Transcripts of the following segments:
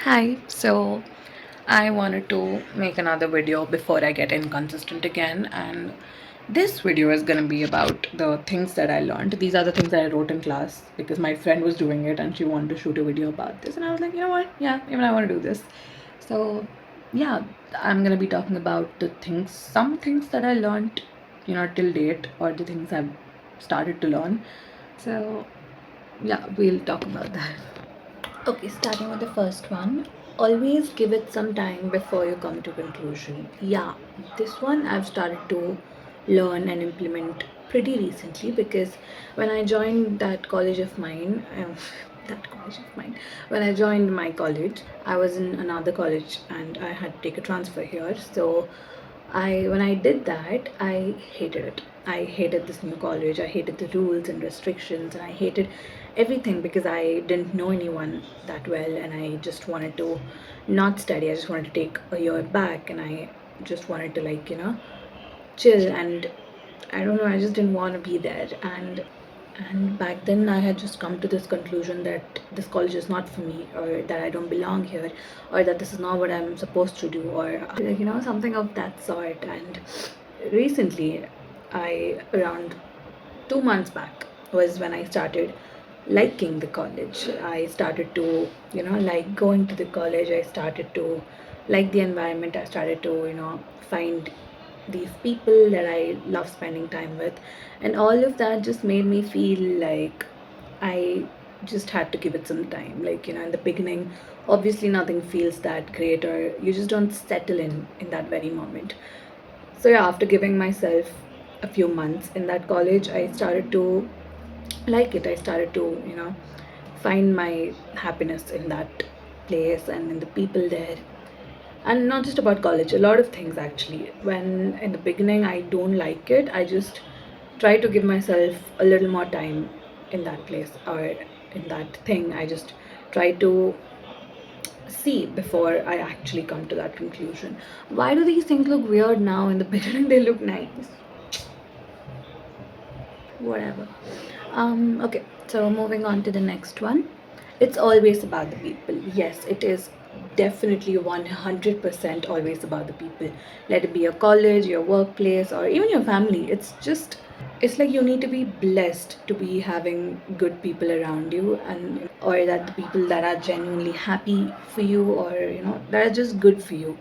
Hi, so I wanted to make another video before I get inconsistent again, and this video is gonna be about the things that I learned. These are the things that I wrote in class because my friend was doing it and she wanted to shoot a video about this, and I was like, you know what? Yeah, even I want to do this. So, yeah, I'm gonna be talking about some things that I learned, till date, or the things I've started to learn. So, yeah, we'll talk about that. Okay, starting with the first one. Always give it some time before you come to conclusion. Yeah, this one I've started to learn and implement pretty recently because when I joined that college of mine, when I joined my college, I was in another college and I had to take a transfer here. So when I did that, I hated it. I hated this new college. I hated the rules and restrictions, and I hated everything because I didn't know anyone that well, and I just wanted to not study. I just wanted to take a year back, and I just wanted to chill. And I don't know. I just didn't want to be there, and back then I had just come to this conclusion that this college is not for me, or that I don't belong here, or that this is not what I'm supposed to do, or something of that sort. And recently, I around 2 months back was when I started liking the college. I started to like going to the college. I started to like the environment. I started to find these people that I love spending time with, and all of that just made me feel like I just had to give it some time. Like, in the beginning, obviously nothing feels that great, or you just don't settle in that very moment. So yeah, after giving myself a few months in that college, I started to like it. I started to find my happiness in that place and in the people there. And not just about college, a lot of things actually. When in the beginning I don't like it, I just try to give myself a little more time in that place, or in that thing. I just try to see before I actually come to that conclusion. Why do these things look weird now? In the beginning they look nice. Whatever. Okay, so moving on to the next one. It's always about the people. Yes, it is definitely 100% always about the people. Let it be your college, your workplace, or even your family. It's like you need to be blessed to be having good people around you, and or that the people that are genuinely happy for you, or that are just good for you.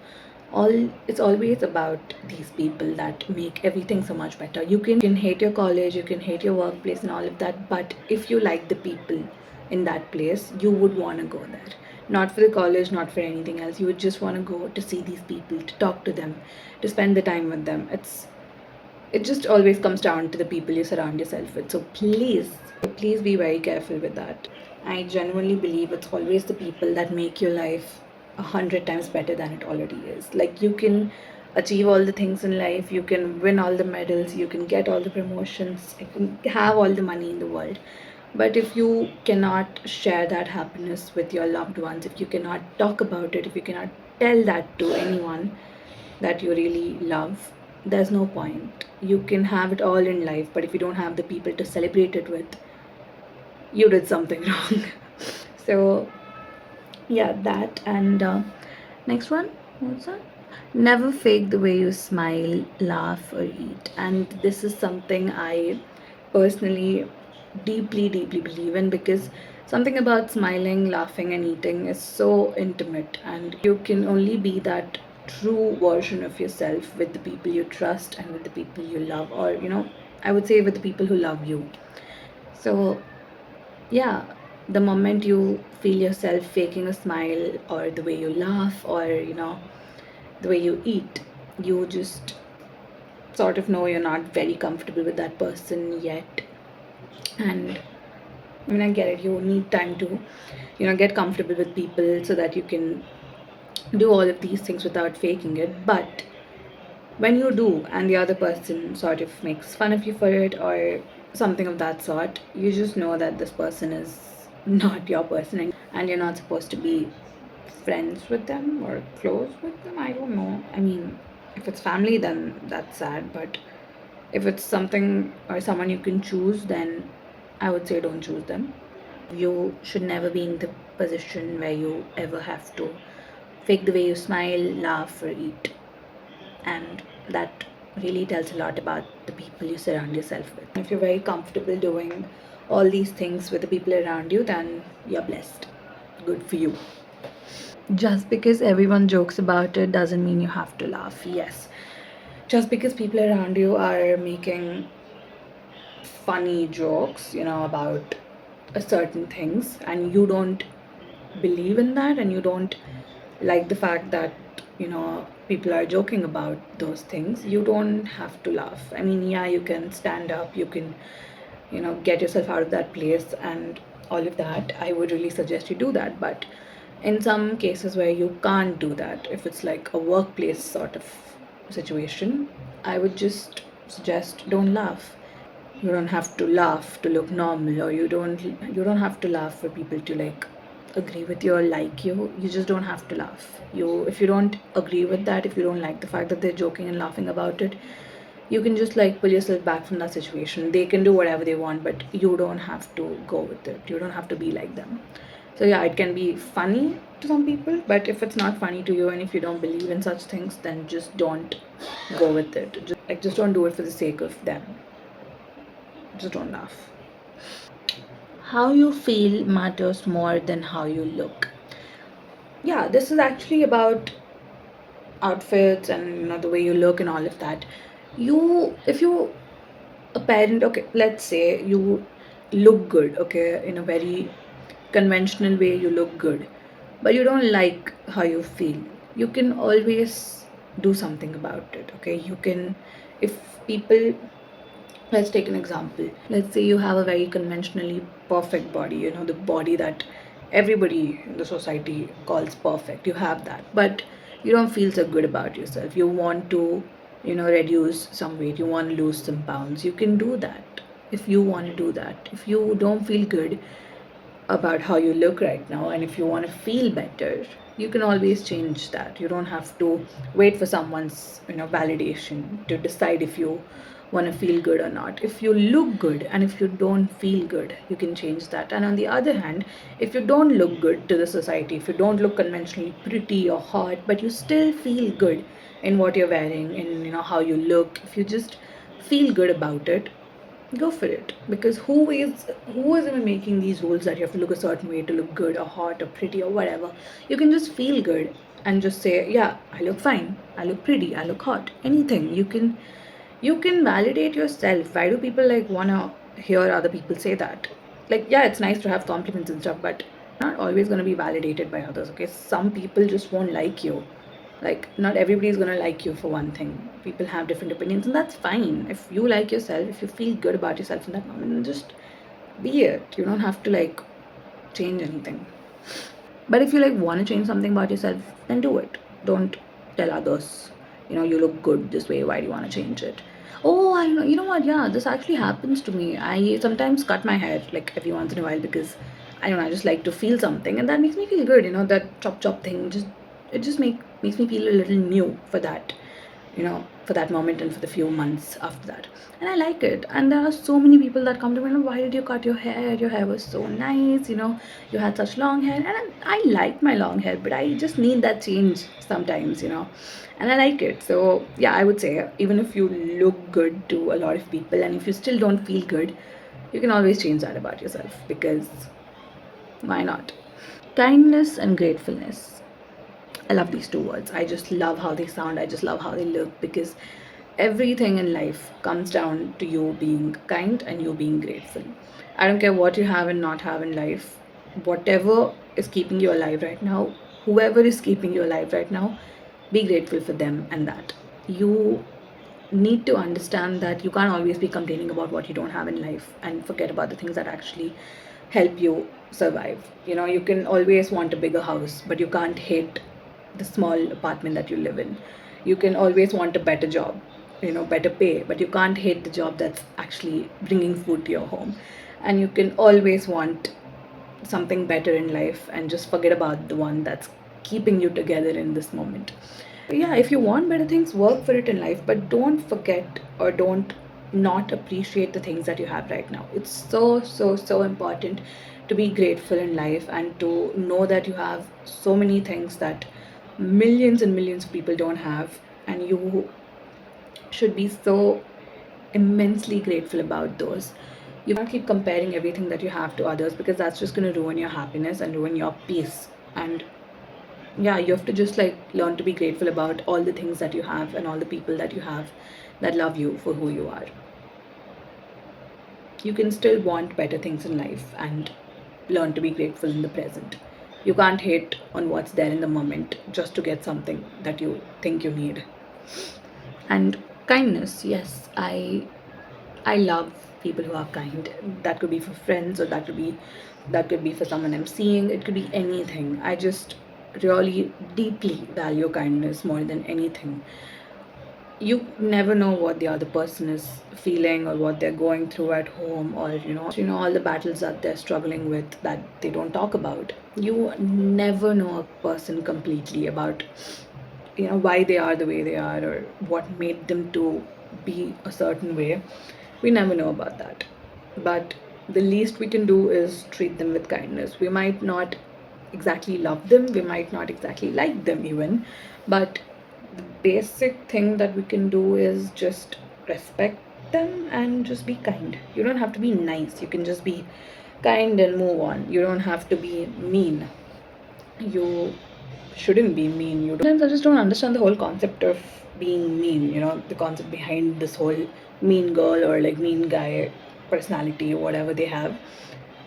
It's always about these people that make everything so much better. You can hate your college, you can hate your workplace and all of that, but if you like the people in that place, you would want to go there. Not for the college, not for anything else. You would just want to go to see these people, to talk to them, to spend the time with them. It just always comes down to the people you surround yourself with. So please be very careful with that. I genuinely believe it's always the people that make your life 100 times better than it already is. Like, you can achieve all the things in life, you can win all the medals, you can get all the promotions, you can have all the money in the world. But if you cannot share that happiness with your loved ones, if you cannot talk about it, if you cannot tell that to anyone that you really love, there's no point. You can have it all in life, but if you don't have the people to celebrate it with, you did something wrong. So, yeah, that. And next one, what's that? Never fake the way you smile, laugh, or eat. And this is something I personally deeply believe in, because something about smiling, laughing, and eating is so intimate, and you can only be that true version of yourself with the people you trust and with the people you love, or I would say with the people who love you. So, yeah, the moment you feel yourself faking a smile, or the way you laugh, or the way you eat, you just sort of know you're not very comfortable with that person yet. And I mean, I get it, you need time to get comfortable with people so that you can do all of these things without faking it. But when you do, and the other person sort of makes fun of you for it, or something of that sort, you just know that this person is not your person, and you're not supposed to be friends with them or close with them. I don't know. I mean, if it's family, then that's sad, but if it's something or someone you can choose, then I would say don't choose them. You should never be in the position where you ever have to fake the way you smile, laugh, or eat. And that really tells a lot about the people you surround yourself with. If you're very comfortable doing all these things with the people around you, then you're blessed. Good for you. Just because everyone jokes about it doesn't mean you have to laugh. Yes. Just because people around you are making funny jokes, about a certain things, and you don't believe in that, and you don't like the fact that, people are joking about those things, you don't have to laugh. I mean, yeah, you can stand up, you can, get yourself out of that place and all of that. I would really suggest you do that. But in some cases where you can't do that, if it's like a workplace sort of situation, I would just suggest don't laugh. You don't have to laugh to look normal, or you don't have to laugh for people to like agree with you or like you just don't have to laugh. If you don't agree with that, if you don't like the fact that they're joking and laughing about it, you can just like pull yourself back from that situation. They can do whatever they want, but you don't have to go with it. You don't have to be like them. So yeah, it can be funny to some people, but if it's not funny to you and if you don't believe in such things, then just don't go with it. Just don't do it for the sake of them. Just don't laugh. How you feel matters more than how you look. Yeah, this is actually about outfits and the way you look and all of that. If you a parent, okay, let's say you look good, okay, in a very conventional way, you look good, but you don't like how you feel. You can always do something about it, okay? You can, if people, let's take an example. Let's say you have a very conventionally perfect body, the body that everybody in the society calls perfect. You have that, but you don't feel so good about yourself. You want to, reduce some weight, you want to lose some pounds. You can do that if you want to do that. If you don't feel good about how you look right now, and if you want to feel better, you can always change that. You don't have to wait for someone's validation to decide if you want to feel good or not. If you look good and if you don't feel good, you can change that. And on the other hand, if you don't look good to the society, if you don't look conventionally pretty or hot, but you still feel good in what you're wearing, in how you look, if you just feel good about it, go for it. Because who is even making these rules that you have to look a certain way to look good or hot or pretty or whatever? You can just feel good and just say, yeah, I look fine, I look pretty, I look hot. Anything. You can validate yourself. Why do people like wanna hear other people say that? Like, yeah, it's nice to have compliments and stuff, but not always gonna be validated by others, okay? Some people just won't like you. Like, not everybody's gonna like you for one thing. People have different opinions, and that's fine. If you like yourself, if you feel good about yourself in that moment, then just be it. You don't have to like change anything. But if you like want to change something about yourself, then do it. Don't tell others, you look good this way. Why do you want to change it? Oh, I know. You know what? Yeah, this actually happens to me. I sometimes cut my hair like every once in a while because I don't know. I just like to feel something, and that makes me feel good. That chop chop thing. It just makes me feel a little new for that, for that moment and for the few months after that. And I like it. And there are so many people that come to me, why did you cut your hair? Your hair was so nice, you had such long hair. And I like my long hair, but I just need that change sometimes, and I like it. So, yeah, I would say even if you look good to a lot of people and if you still don't feel good, you can always change that about yourself because why not? Kindness and gratefulness. I love these two words. I just love how they sound. I just love how they look because everything in life comes down to you being kind and you being grateful. I don't care what you have and not have in life. Whatever is keeping you alive right now, whoever is keeping you alive right now, be grateful for them and that. You need to understand that you can't always be complaining about what you don't have in life and forget about the things that actually help you survive. You can always want a bigger house, but you can't hate the small apartment that you live in. You can always want a better job, better pay, but you can't hate the job that's actually bringing food to your home. And you can always want something better in life and just forget about the one that's keeping you together in this moment. Yeah, if you want better things, work for it in life, but don't forget or don't not appreciate the things that you have right now. It's so, so, so important to be grateful in life and to know that you have so many things that millions and millions of people don't have, and you should be so immensely grateful about those. You can't keep comparing everything that you have to others, because that's just going to ruin your happiness and ruin your peace. And yeah, you have to just like learn to be grateful about all the things that you have and all the people that you have that love you for who you are. You can still want better things in life and learn to be grateful in the present. You can't hate on what's there in the moment just to get something that you think you need. And kindness, yes, I love people who are kind. That could be for friends, or that could be for someone I'm seeing. It could be anything. I just really deeply value kindness more than anything. You never know what the other person is feeling or what they're going through at home, or you know all the battles that they're struggling with that they don't talk about. You never know a person completely about why they are the way they are, or what made them to be a certain way. We never know about that. But the least we can do is treat them with kindness. We might not exactly love them, we might not exactly like them even, but the basic thing that we can do is just respect them and just be kind. You don't have to be nice, you can just be kind and move on. You don't have to be mean. You shouldn't be mean. You don't. Sometimes I just don't understand the whole concept of being mean. The concept behind this whole mean girl or like mean guy personality or whatever they have.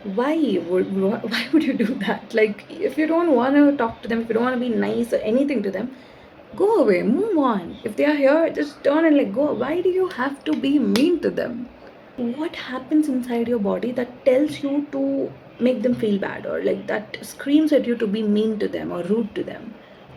Why would you do that? Like, if you don't want to talk to them, if you don't want to be nice or anything to them, go away, move on. If they are here, just turn and like go. Why do you have to be mean to them? What happens inside your body that tells you to make them feel bad, or like that screams at you to be mean to them or rude to them?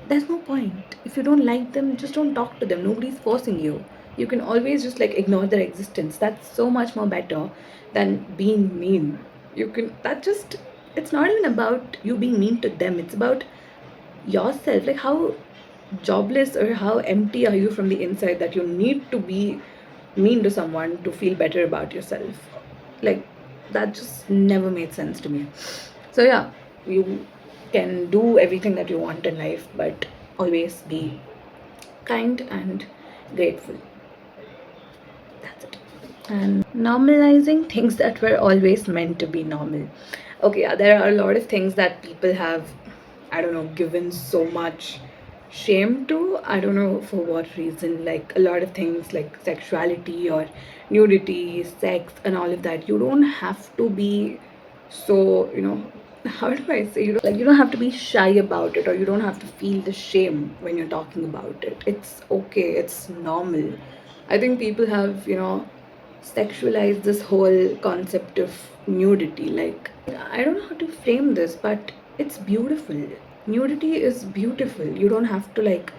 There's no point. If you don't like them, just don't talk to them. Nobody's forcing you. You can always just like ignore their existence. That's so much more better than being mean. It's not even about you being mean to them, it's about yourself. Like, how jobless or how empty are you from the inside that you need to be mean to someone to feel better about yourself? Like, that just never made sense to me. So yeah, you can do everything that you want in life, but always be kind and grateful. That's it. And normalizing things that were always meant to be normal. Okay, yeah, there are a lot of things that people have, I don't know, given so much shame to. I don't know for what reason. Like, a lot of things like sexuality or nudity, sex, and all of that. You don't have to be so, how do I say, you don't have to be shy about it, or you don't have to feel the shame when you're talking about it. It's okay, it's normal. I think people have, sexualized this whole concept of nudity. Like, I don't know how to frame this, but it's beautiful. Nudity is beautiful. You don't have to like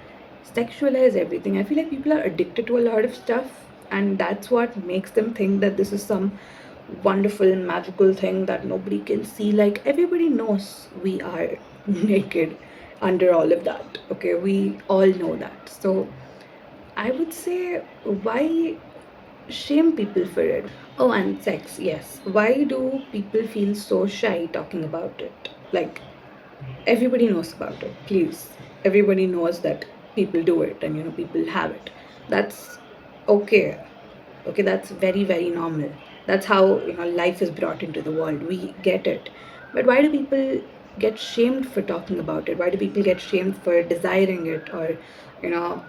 sexualize everything. I feel like people are addicted to a lot of stuff, and that's what makes them think that this is some wonderful magical thing that nobody can see. Like, everybody knows we are naked under all of that. Okay, we all know that. So I would say, why shame people for it? Oh, and sex, yes. Why do people feel so shy talking about it? Like, everybody knows about it, please. Everybody knows that people do it, and people have it. That's okay. Okay, that's very, very normal. That's how life is brought into the world. We get it. But why do people get shamed for talking about it? Why do people get shamed for desiring it? Or you know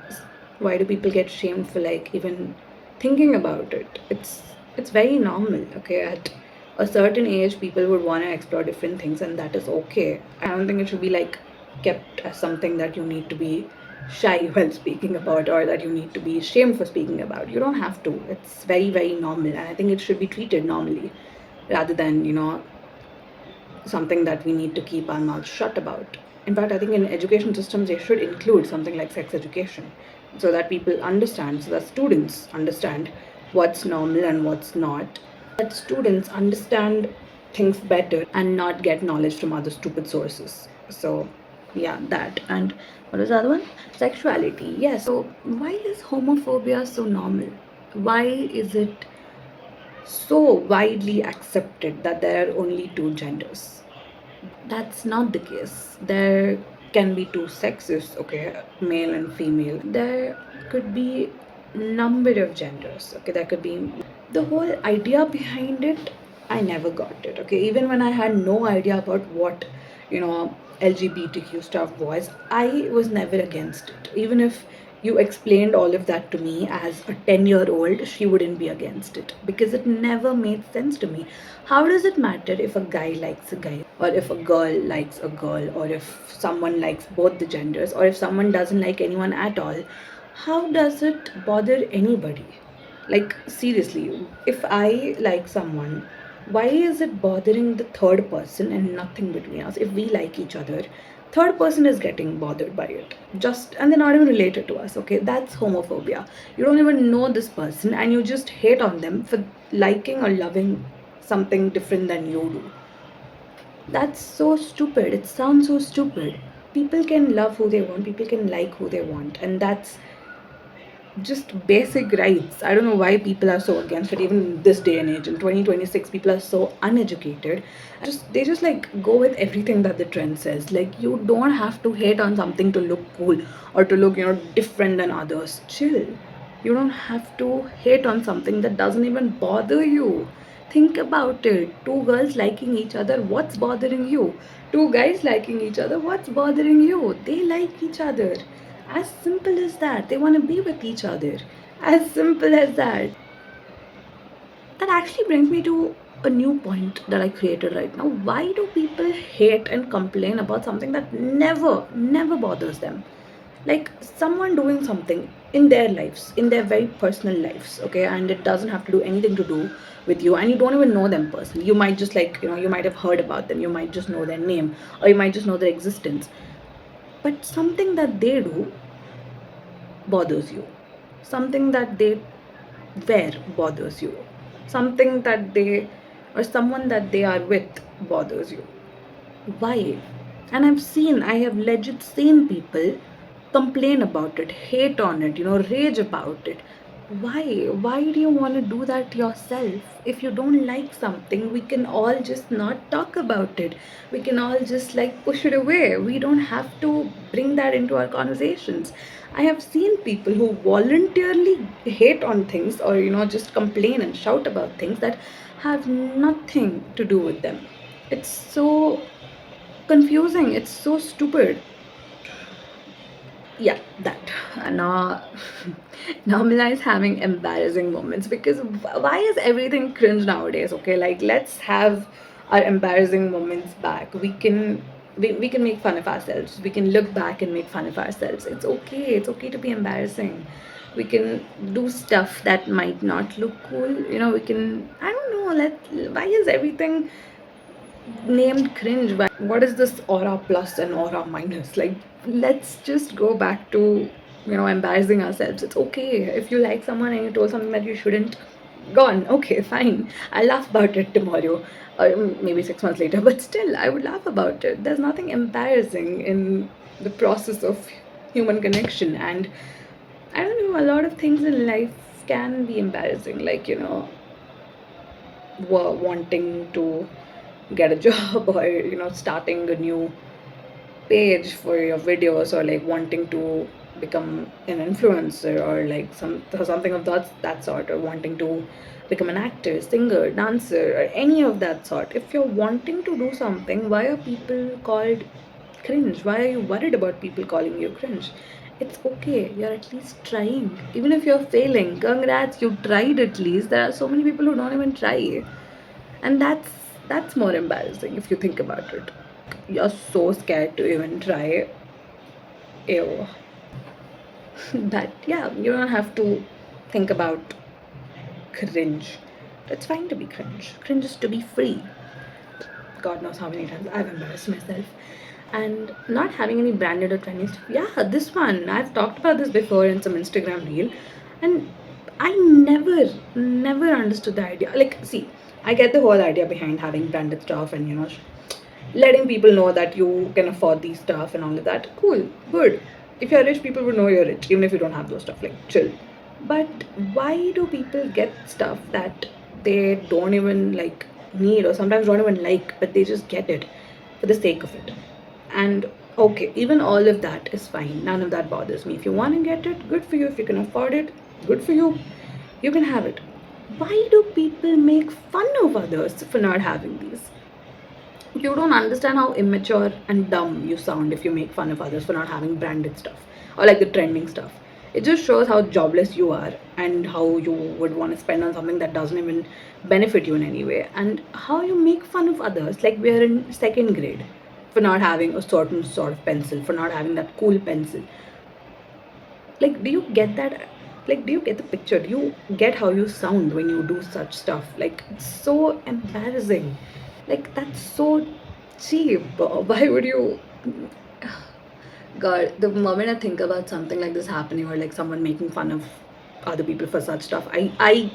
why do people get shamed for like even thinking about it? It's very normal. Okay, at a certain age people would want to explore different things, and that is okay. I don't think it should be like kept as something that you need to be shy while speaking about, or that you need to be ashamed for speaking about. You don't have to. It's very, very normal, and I think it should be treated normally rather than something that we need to keep our mouths shut about. In fact, I think in education systems they should include something like sex education, so that people understand, so that students understand what's normal and what's not, that students understand things better and not get knowledge from other stupid sources. So yeah, that. And what was the other one? Sexuality. Yes. So why is homophobia so normal? Why is it so widely accepted that there are only two genders. That's not the case. There can be two sexes, okay, male and female. There could be number of genders, okay. There could be the whole idea behind it. I never got it, okay. Even when I had no idea about what LGBTQ stuff was, I was never against it. Even if you explained all of that to me as a 10-year-old, she wouldn't be against it because it never made sense to me. How does it matter if a guy likes a guy, or if a girl likes a girl, or if someone likes both the genders, or if someone doesn't like anyone at all? How does it bother anybody? Like, seriously, if I like someone, why is it bothering the third person and nothing between us? If we like each other, third person is getting bothered by it. Just, and they're not even related to us, okay? That's homophobia. You don't even know this person and you just hate on them for liking or loving something different than you do. That's so stupid. It sounds so stupid. People can love who they want, people can like who they want, and that's just basic rights. I don't know why people are so against it, even in this day and age. In 2026, people are so uneducated. Just they just like go with everything that the trend says. Like, you don't have to hate on something to look cool or to look, different than others. Chill. You don't have to hate on something that doesn't even bother you. Think about it. Two girls liking each other, what's bothering you? Two guys liking each other, what's bothering you? They like each other. As simple as that. They want to be with each other. As simple as that. That actually brings me to a new point that I created right now. Why do people hate and complain about something that never bothers them? Like, someone doing something in their lives, in their very personal lives, okay, and it doesn't have to do anything to do with you, and you don't even know them personally. You might just, like, you might have heard about them, you might just know their name, or you might just know their existence. But something that they do bothers you. Something that they wear bothers you. Something that they, or someone that they are with, bothers you. Why? And I have legit seen people complain about it, hate on it, rage about it. Why do you want to do that yourself? If you don't like something, we can all just not talk about it. We can all just like push it away. We don't have to bring that into our conversations. I have seen people who voluntarily hate on things, or just complain and shout about things that have nothing to do with them. It's so confusing, it's so stupid. Yeah, that. Now, normalize having embarrassing moments, because why is everything cringe nowadays? Okay, like, let's have our embarrassing moments back. We can make fun of ourselves. We can look back and make fun of ourselves. It's okay. It's okay to be embarrassing. We can do stuff that might not look cool. We can, I don't know. Why is everything named cringe? What is this aura plus and aura minus? Like, let's just go back to embarrassing ourselves. It's okay if you like someone and you told something that you shouldn't. Gone. Okay, fine. I'll laugh about it tomorrow, or maybe 6 months later. But still, I would laugh about it. There's nothing embarrassing in the process of human connection, and I don't know. A lot of things in life can be embarrassing, like wanting to get a job, or starting a new page for your videos, or like wanting to become an influencer, or like something of that sort, or wanting to become an actor, singer, dancer, or any of that sort. If you're wanting to do something, why are people called cringe? Why are you worried about people calling you cringe? It's okay, you're at least trying. Even if you're failing, congrats, you tried. At least there are so many people who don't even try, and that's more embarrassing if you think about it. You're so scared to even try. Ew. But yeah, you don't have to think about cringe. It's fine to be cringe. Cringe is to be free. God knows how many times I've embarrassed myself. And not having any branded or trendy stuff. Yeah, this one. I've talked about this before in some Instagram reel. And I never understood the idea. Like, see, I get the whole idea behind having branded stuff and, letting people know that you can afford these stuff and all of that. Cool, good. If you're rich, people would know you're rich, even if you don't have those stuff. Like, chill. But why do people get stuff that they don't even like need, or sometimes don't even like, but they just get it for the sake of it. And okay, even all of that is fine. None of that bothers me. If you want to get it, good for you. If you can afford it, good for you. You can have it. Why do people make fun of others for not having these? You don't understand how immature and dumb you sound if you make fun of others for not having branded stuff or like the trending stuff. It just shows how jobless you are and how you would want to spend on something that doesn't even benefit you in any way, and how you make fun of others like we are in second grade for not having a certain sort of pencil, for not having that cool pencil. Like, do you get that? Like, do you get the picture? Do you get how you sound when you do such stuff? Like, it's so embarrassing. Like, that's so cheap. Why would you? God, the moment I think about something like this happening, or like someone making fun of other people for such stuff, I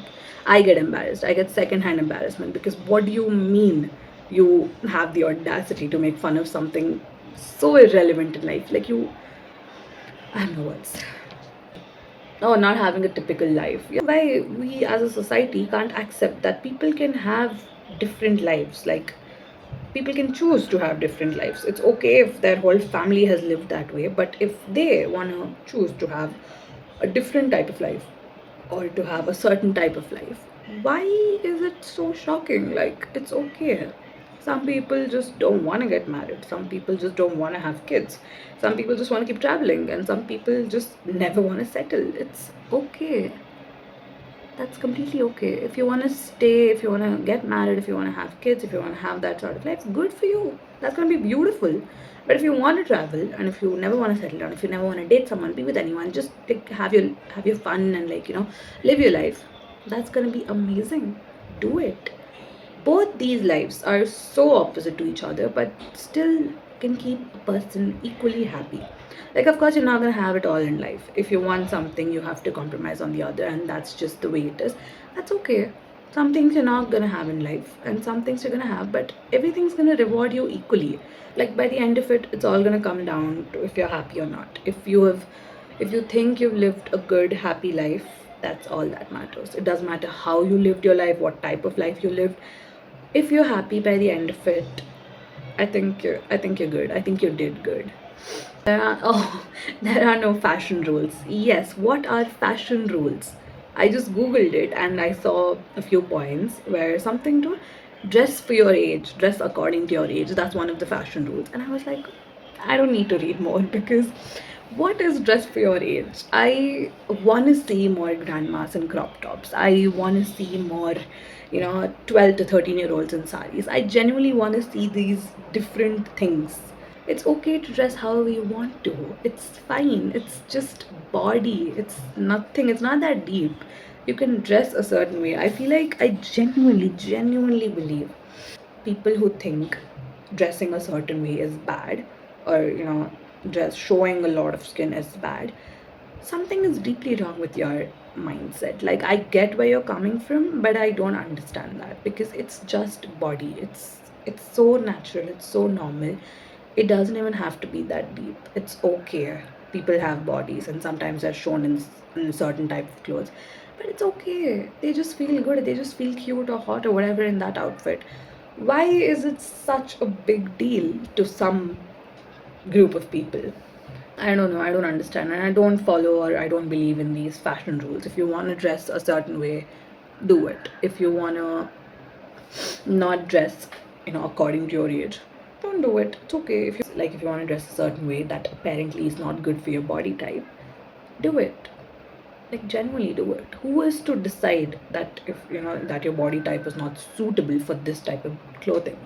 get embarrassed. I get secondhand embarrassment, because what do you mean you have the audacity to make fun of something so irrelevant in life? Like, you, I have no words. Oh, not having a typical life. Yeah, why we as a society can't accept that people can have different lives. Like, people can choose to have different lives. It's okay if their whole family has lived that way, but if they want to choose to have a different type of life, or to have a certain type of life, why is it so shocking? Like, it's okay. Some people just don't want to get married. Some people just don't want to have kids. Some people just want to keep traveling. And some people just never want to settle. It's okay. That's completely okay. If you want to stay, if you want to get married, if you want to have kids, if you want to have that sort of life, good for you. That's going to be beautiful. But if you want to travel, and if you never want to settle down, if you never want to date someone, be with anyone, just like have your fun and like, live your life. That's going to be amazing. Do it. Both these lives are so opposite to each other, but still can keep a person equally happy. Like, of course, you're not going to have it all in life. If you want something, you have to compromise on the other, and that's just the way it is. That's okay. Some things you're not going to have in life, and some things you're going to have, but everything's going to reward you equally. Like, by the end of it, it's all going to come down to if you're happy or not. If you think you've lived a good, happy life, that's all that matters. It doesn't matter how you lived your life, what type of life you lived. If you're happy by the end of it, I think you're good. I think you did good. There are no fashion rules. Yes, what are fashion rules? I just googled it and I saw a few points where something to dress for your age, dress according to your age. That's one of the fashion rules. And I was like, I don't need to read more, because what is dress for your age? I want to see more grandmas in crop tops. I want to see more, 12 to 13-year-olds in saris. I genuinely want to see these different things. It's okay to dress however you want to. It's fine. It's just body. It's nothing. It's not that deep. You can dress a certain way. I feel like I genuinely believe people who think dressing a certain way is bad, or dress showing a lot of skin is bad, something is deeply wrong with your mindset. Like, I get where you're coming from, but I don't understand that, because it's just body. It's so natural, it's so normal. It doesn't even have to be that deep. It's okay. People have bodies, and sometimes they're shown in a certain type of clothes, but it's okay. They just feel good, they just feel cute or hot or whatever in that outfit. Why is it such a big deal to some group of people? I don't know. I don't understand. And I don't follow, or I don't believe in these fashion rules. If you want to dress a certain way, do it. If you want to not dress, according to your age, don't do it. It's okay. If you want to dress a certain way that apparently is not good for your body type, do it. Like, genuinely do it. Who is to decide that if that your body type is not suitable for this type of clothing?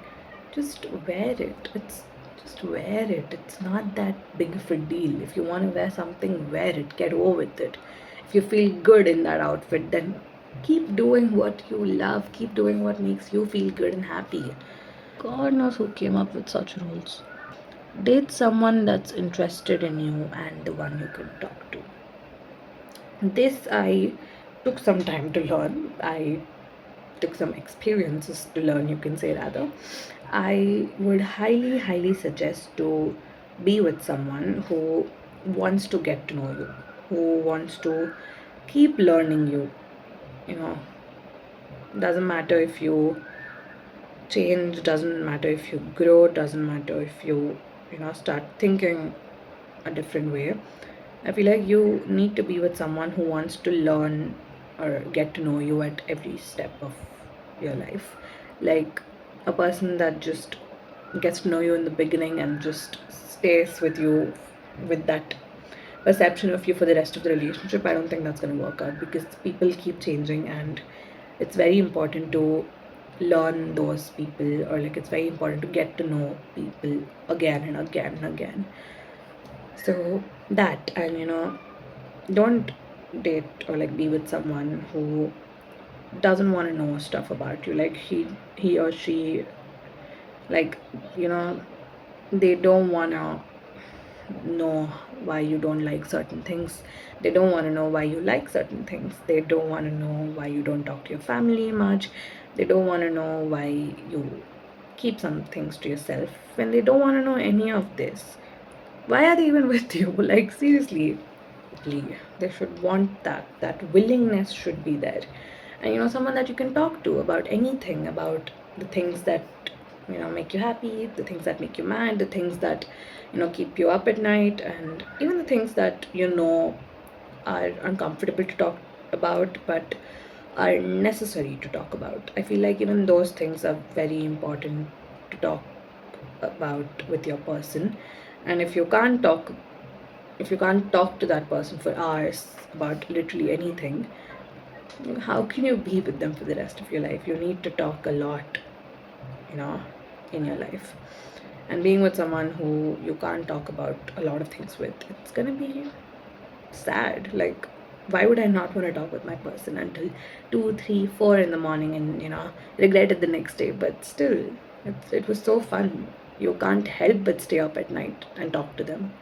Just wear it. Just wear it. It's not that big of a deal. If you want to wear something, wear it. Get over with it. If you feel good in that outfit, then keep doing what you love. Keep doing what makes you feel good and happy. God knows who came up with such rules. Date someone that's interested in you and the one you can talk to. This I took some time to learn. I took some experiences to learn, you can say, rather. I would highly suggest to be with someone who wants to get to know you, who wants to keep learning you, you know, Doesn't matter if you change, doesn't matter if you grow, doesn't matter if you start thinking a different way. I feel like you need to be with someone who wants to learn or get to know you at every step of your life. Like a person that just gets to know you in the beginning and just stays with you with that perception of you for the rest of the relationship. I don't think that's going to work out because people keep changing, and it's very important to learn those people, or like it's very important to get to know people again and again and again. So that, and don't date or like be with someone who doesn't want to know stuff about you. Like he or she, like you know they don't want to know why you don't like certain things. They don't want to know why you like certain things. They don't want to know why you don't talk to your family much. They don't want to know why you keep some things to yourself. When they don't want to know any of this, why are they even with you? Like seriously, they should want that willingness should be there. And someone that you can talk to about anything, about the things that make you happy, the things that make you mad, the things that keep you up at night, and even the things that are uncomfortable to talk about but are necessary to talk about. I feel like even those things are very important to talk about with your person. And if you can't talk to that person for hours about literally anything, how can you be with them for the rest of your life? You need to talk a lot, you know, in your life. And being with someone who you can't talk about a lot of things with, it's gonna be sad. Like, why would I not want to talk with my person until 2, 3, 4 in the morning and regret it the next day? But still, it was so fun. You can't help but stay up at night and talk to them.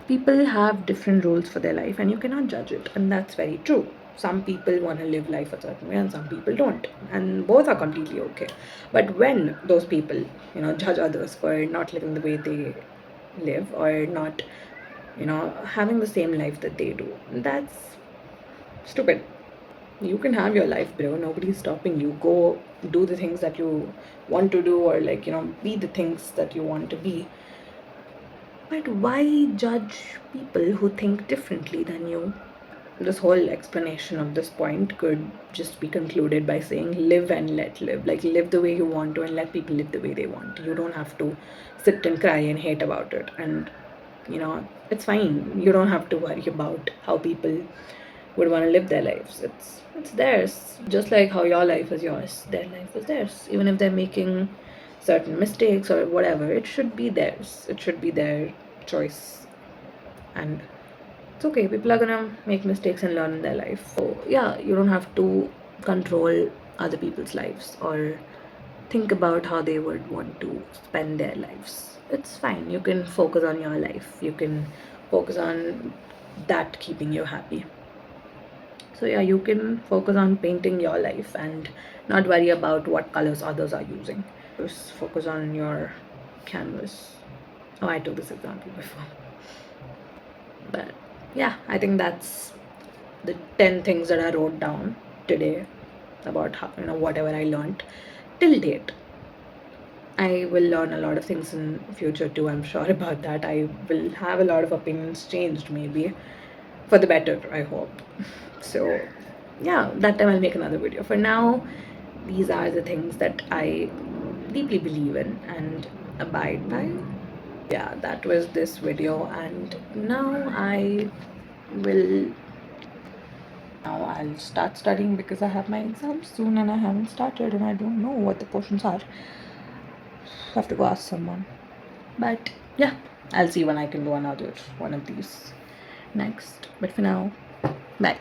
People have different rules for their life and you cannot judge it, and that's very true. Some people want to live life a certain way and some people don't, and both are completely okay. But when those people judge others for not living the way they live, or not having the same life that they do, that's stupid. You can have your life, bro. Nobody's stopping you. Go do the things that you want to do, or like be the things that you want to be. But why judge people who think differently than you? This whole explanation of this point could just be concluded by saying live and let live. Like, live the way you want to and let people live the way they want. You don't have to sit and cry and hate about it. And, it's fine. You don't have to worry about how people would want to live their lives. It's theirs. Just like how your life is yours, their life is theirs. Even if they're making certain mistakes or whatever, it should be theirs. It should be their choice. And it's okay. People are gonna make mistakes and learn in their life. So yeah, you don't have to control other people's lives or think about how they would want to spend their lives. It's fine. You can focus on your life. You can focus on that keeping you happy. So yeah, you can focus on painting your life and not worry about what colors others are using. Just focus on your canvas. Oh, I took this example before. But yeah, I think that's the 10 things that I wrote down today about how, whatever I learned till date. I will learn a lot of things in future too, I'm sure about that. I will have a lot of opinions changed, maybe for the better, I hope. So yeah, that time I'll make another video. For now, these are the things that I deeply believe in and abide by. Yeah, that was this video, and will now I'll start studying because I have my exams soon and I haven't started and I don't know what the portions are. I have to go ask someone. But yeah, I'll see when I can do another one of these next. But for now, bye.